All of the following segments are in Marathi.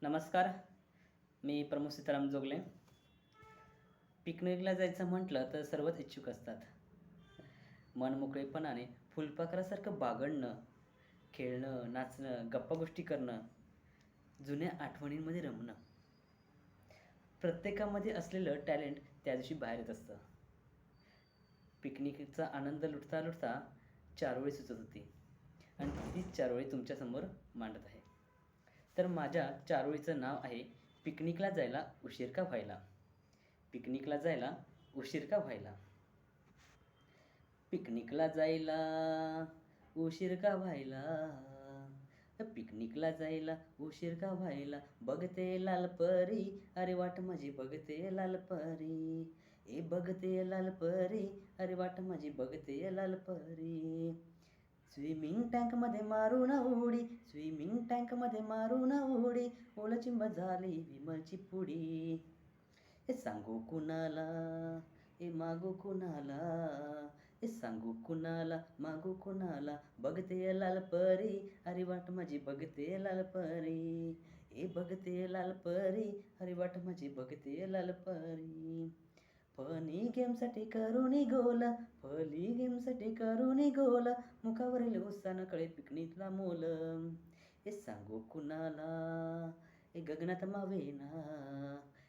नमस्कार. मी प्रमोद सीताराम जोगले. पिकनिकला जायचं म्हटलं तर सर्वच इच्छुक असतात. मनमोकळेपणाने फुलपाखरासारखं बागडणं, खेळणं, नाचणं, गप्पागोष्टी करणं, जुन्या आठवणींमध्ये रमणं. प्रत्येकामध्ये असलेलं टॅलेंट त्या दिवशी बाहेर येत असतं. पिकनिकचा आनंद लुटता-लुटता चारोळी सुचत होती आणि तीच चारोळी तुमच्यासमोर मांडत आहे. तर माझ्या चारोळीचं नाव आहे पिकनिकला जायला उशीर का व्हायला. पिकनिकला जायला उशीर का व्हायला. पिकनिकला जायला उशीर का व्हायला. पिकनिकला जायला उशीर का व्हायला. बघते लाल परी, अरे वाट माझी बघते लाल परी. ए बघते लाल परी, अरे वाट माझी बघते लाल परी. स्विमिंग टँकमध्ये मारून उडी, स्विमिंग टँकमध्ये मारून उडी, ओलचिंब झाली विमलची पुडी. हे सांगू कुणाला, ए मागू कुणाला, हे सांगू कुणाला, मागू कुणाला. बघते लाल परी, अरे वाट माझी बघते लाल परी. ए बघते लाल परी, अरे वाट माझी बघते लाल परी. फनी गेमसाठी करूनी गोल, फनी गेमसाठी करूनी गोल, मुखावरील उत्साह कळे पिकनिकला मोल. हे सांगू कुणाला, हे गगनात मावेना,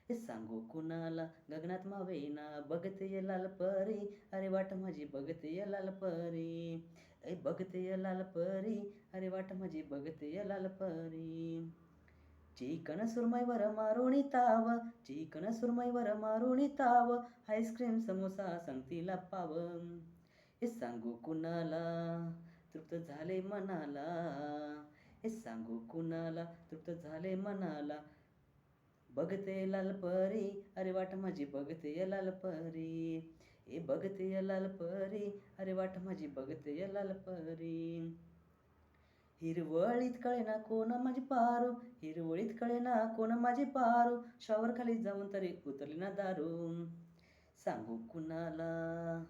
हे सांगू कुणाला, गगनात मावेना. बघते लाल परी, अरे वाट माझी बघते लाल परी. ए बघते लाल परी, अरे वाट माझी बघते लाल परी. चिकन सुरमईवर मारुणी ताव, चिकन सुरमईवर मारुणी ताव, आईस्क्रीम समोसा संगतीला पाव. हे सांगू कुणाला, तृप्त झाले मनाला, हे सांगू कुणाला, तृप्त झाले मनाला. बघते लाल परी, अरे वाट माझी बघते लाल परी. ए बघते लाल परी, अरे वाट माझी बघते लाल परी. हिरवळीत कळेना कोण माझी पारू, हिरवळीत कळेना कोण माझी पारू, शॉवर खाली जाऊन तरी उतरली ना दारू. सांगू कुणाला,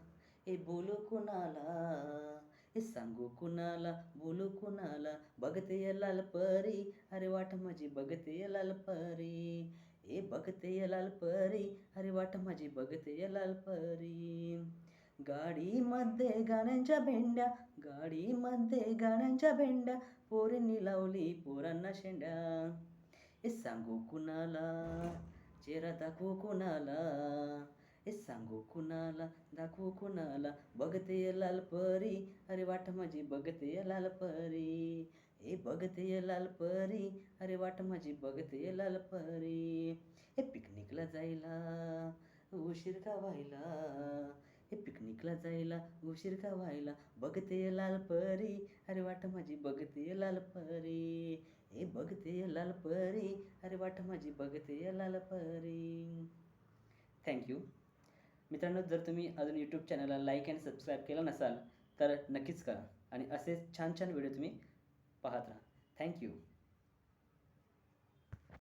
ए बोलू कुणाला, हे सांगू कुणाला, बोलू कुणाला. बघते लाल परी, अरे वाट माझी बघते लाल परी. ए बघते लाल परी, अरे वाट माझी बघते लाल परी. गाडीमध्ये गाण्यांच्या भेंड्या, गाडीमध्ये गाण्यांच्या भेंड्या, पोरींनी लावली पोरांना शेंड्या. हे सांगू कुणाला, चेहरा दाखवू कुणाला, हे सांगू कुणाला, दाखवू कुणाला. बघते लाल परी, अरे वाट माझी बघते लाल परी. ए बघते लाल परी, अरे वाट माझी बघते लाल परी. हे पिकनिकला जायला उशीर का व्हायला. हे पिकनिकला जायला उशीर का व्हायला. बघते लाल परी, अरे वाट माझी बघते लाल परी. ए बघते लाल परी, अरे वाट माझी बघते लाल परी. थँक्यू. मित्रांनो, जर तुम्ही अजून यूट्यूब चॅनलला लाईक आणि सबस्क्राईब केलं नसाल तर नक्कीच करा आणि असेच छान छान व्हिडिओ तुम्ही पाहत राहा. थँक्यू.